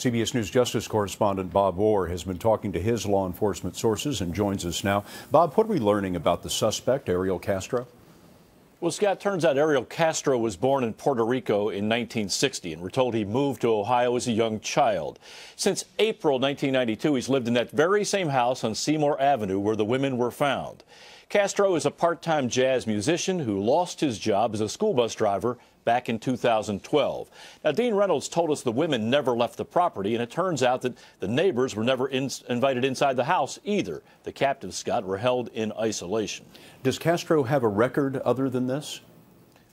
CBS News Justice correspondent Bob Orr has been talking to his law enforcement sources and joins us now. Bob, what are we learning about the suspect, Ariel Castro? Well, Scott, turns out Ariel Castro was born in Puerto Rico in 1960, and we're told he moved to Ohio as a young child. Since April 1992, he's lived in that very same house on Seymour Avenue where the women were found. Castro is a part-time jazz musician who lost his job as a school bus driver back in 2012. Now, Dean Reynolds told us the women never left the property, and it turns out that the neighbors were never invited inside the house either. The captives, Scott, were held in isolation. Does Castro have a record other than this?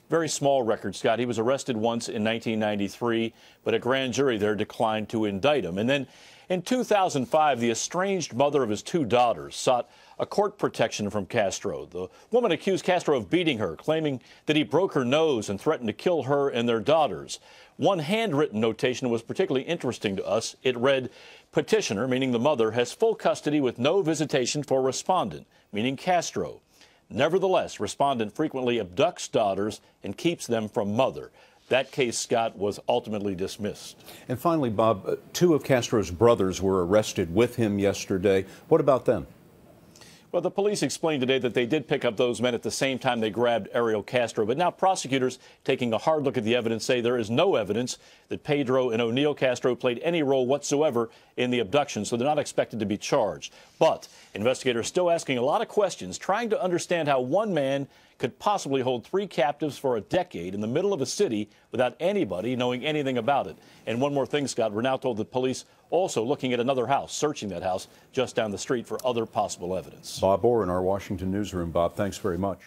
Very small record, Scott. He was arrested once in 1993, but a grand jury there declined to indict him. And then in 2005, the estranged mother of his two daughters sought a court protection from Castro. The woman accused Castro of beating her, claiming that he broke her nose and threatened to kill her and their daughters. One handwritten notation was particularly interesting to us. It read, "Petitioner," meaning the mother, "has full custody with no visitation for respondent," meaning Castro. Nevertheless, respondent frequently abducts daughters and keeps them from mother. That case, Scott, was ultimately dismissed. And finally, Bob, two of Castro's brothers were arrested with him yesterday. What about them? Well, the police explained today that they did pick up those men at the same time they grabbed Ariel Castro. But now prosecutors, taking a hard look at the evidence, say there is no evidence that Pedro and O'Neill Castro played any role whatsoever in the abduction, so they're not expected to be charged. But investigators still asking a lot of questions, trying to understand how one man could possibly hold three captives for a decade in the middle of a city without anybody knowing anything about it. And one more thing, Scott, we're now told the police also looking at another house, searching that house just down the street for other possible evidence. Bob Orr in our Washington newsroom. Bob, thanks very much.